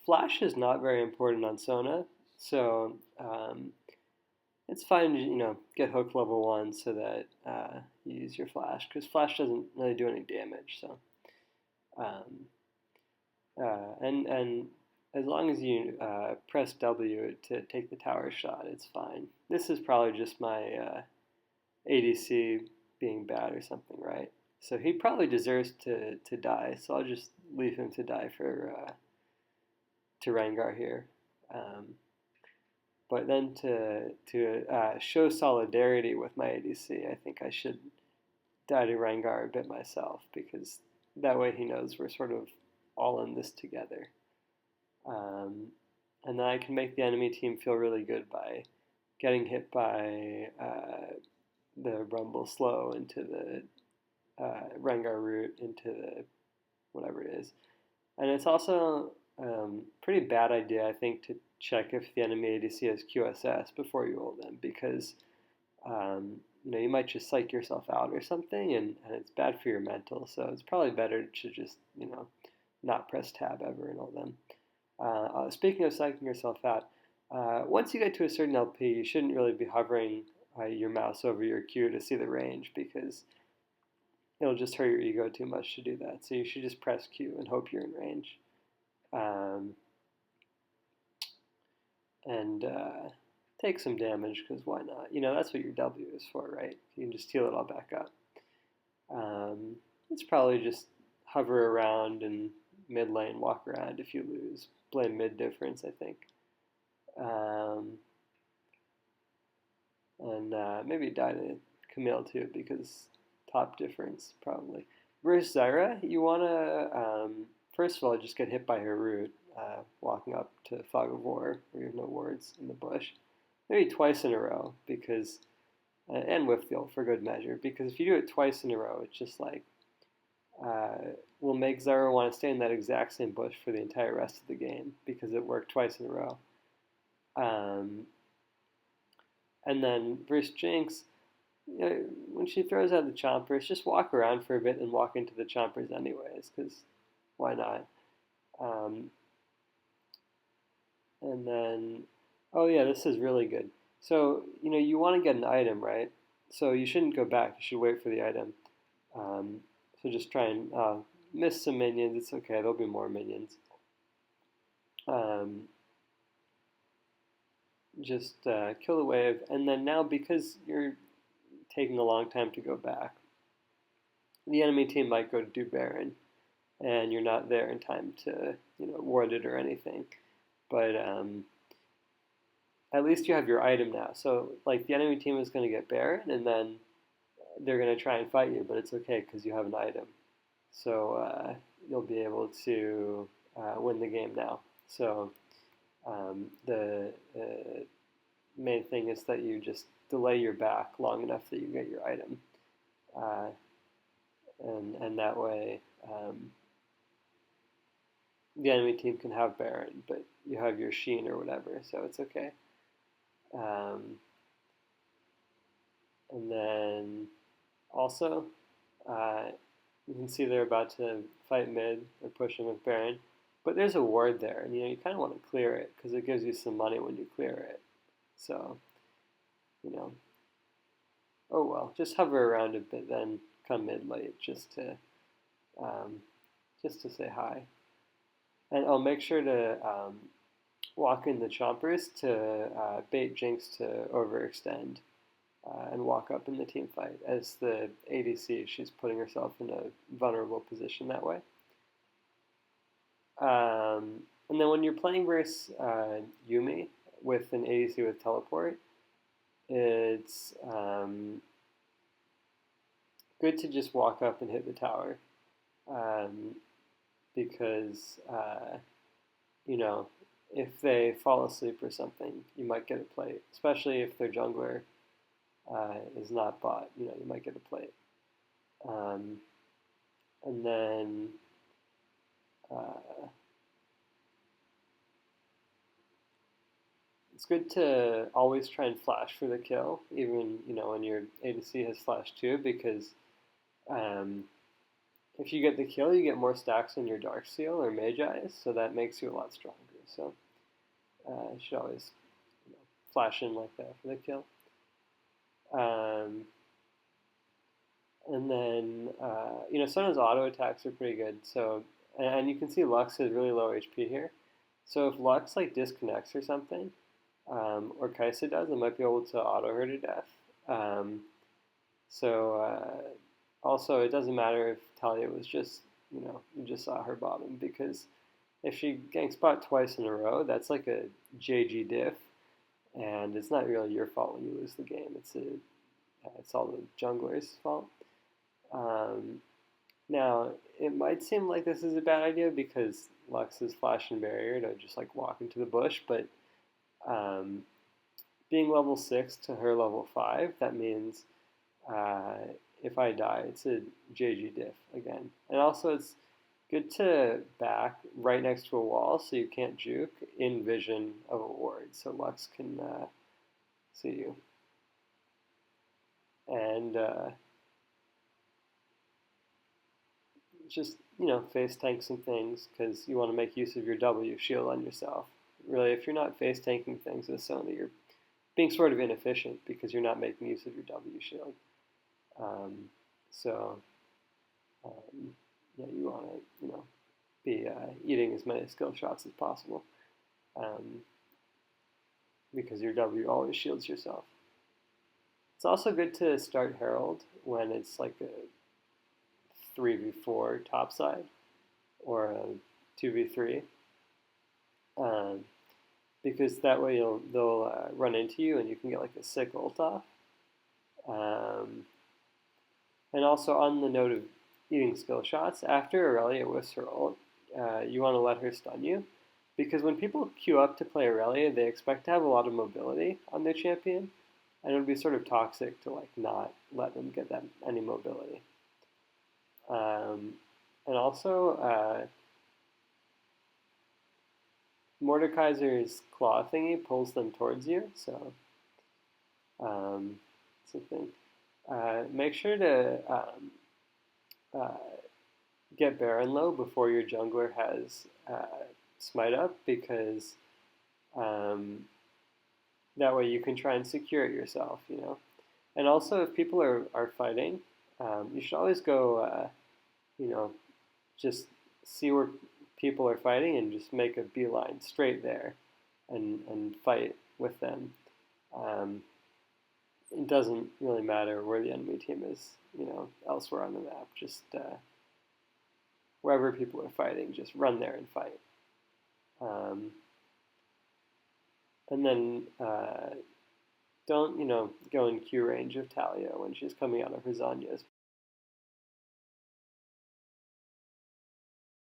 Flash is not very important on Sona, so it's fine to get hook level 1 so that you use your Flash, because Flash doesn't really do any damage. So um, and as long as you press W to take the tower shot, it's fine. This is probably just my ADC being bad or something, right? So he probably deserves to die. So I'll just leave him to die for to Rengar here. Um, but then to show solidarity with my ADC, I think I should die to Rengar a bit myself, because that way he knows we're sort of all in this together. Um, and then I can make the enemy team feel really good by getting hit by the Rumble slow into the Rengar root into the whatever it is. And it's also pretty bad idea, I think, to check if the enemy ADC has QSS before you ult them, because you might just psych yourself out or something, and it's bad for your mental. So it's probably better to just not press tab ever and ult them. Speaking of psyching yourself out, once you get to a certain LP, you shouldn't really be hovering your mouse over your Q to see the range, because it'll just hurt your ego too much to do that. So you should just press Q and hope you're in range. And take some damage, because why not? That's what your W is for, right? You can just heal it all back up. It's probably just hover around and mid lane, walk around if you lose. Blame mid difference, I think. And maybe die to Camille too, because top difference probably. Versus Zyra, you want to first of all just get hit by her root, walking up to Fog of War where you have no wards in the bush. Maybe twice in a row, because and whiff the ult for good measure, because if you do it twice in a row, it's just like will make Zyra want to stay in that exact same bush for the entire rest of the game, because it worked twice in a row. And then versus Jinx, when she throws out the chompers, just walk around for a bit and walk into the chompers anyways, because why not? And then, oh yeah, this is really good. So, you want to get an item, right? So you shouldn't go back. You should wait for the item. So just try and miss some minions. It's okay. There'll be more minions. Just kill the wave. And then now, because you're taking a long time to go back, the enemy team might go to do Baron, and you're not there in time to, ward it or anything. But at least you have your item now. So, like, the enemy team is going to get Baron, and then they're going to try and fight you, but it's okay because you have an item. So you'll be able to win the game now. So the main thing is that you just delay your back long enough that you get your item. And that way the enemy team can have Baron, but you have your Sheen or whatever, so it's okay. And then also, you can see they're about to fight mid or pushing with Baron, but there's a ward there, and you kind of want to clear it because it gives you some money when you clear it. So, oh well, just hover around a bit, then come mid late just to say hi. And I'll make sure to walk in the chompers to bait Jinx to overextend and walk up in the team fight. As the ADC, she's putting herself in a vulnerable position that way. And then when you're playing versus Yuumi with an ADC with teleport, it's good to just walk up and hit the tower. Because, if they fall asleep or something, you might get a plate, especially if their jungler is not bot, you might get a plate. And then it's good to always try and flash for the kill, even, when your ADC has flash too, because if you get the kill, you get more stacks on your Dark Seal or Mage Eyes, so that makes you a lot stronger. so you should always flash in like that for the kill. Um, and then Sona's auto attacks are pretty good. So and you can see Lux has really low HP here. So if Lux like disconnects or something, or Kaisa does, it might be able to auto her to death. Also, it doesn't matter if Talia was just, you just saw her bottom, because if she gank spot twice in a row, that's like a JG diff, and it's not really your fault when you lose the game. It's all the jungler's fault. Now, it might seem like this is a bad idea because Lux is flash and barrier to just like walk into the bush, but um, being level 6 to her level 5, that means if I die, it's a JG diff again. And also, it's good to back right next to a wall so you can't juke in vision of a ward, so Lux can see you. And just, face tank some things because you want to make use of your W shield on yourself. Really, if you're not face tanking things with Sona, you're being sort of inefficient because you're not making use of your W shield. So, yeah, you want to, be eating as many skill shots as possible, because your W always shields yourself. It's also good to start Herald when it's like a 3v4 topside or a 2v3, because that way they'll run into you and you can get like a sick ult off. And also, on the note of eating skill shots, after Aurelia whiffs her ult, you want to let her stun you, because when people queue up to play Aurelia, they expect to have a lot of mobility on their champion, and it would be sort of toxic to like not let them get any mobility. And also, Mordekaiser's claw thingy pulls them towards you, so it's a thing. Make sure to get Baron low before your jungler has smite up, because that way you can try and secure it yourself, And also, if people are fighting, you should always go, just see where people are fighting and just make a beeline straight there and fight with them. It doesn't really matter where the enemy team is, elsewhere on the map. Just wherever people are fighting, just run there and fight. And then don't, go in Q range of Talia when she's coming out of her Zanyas,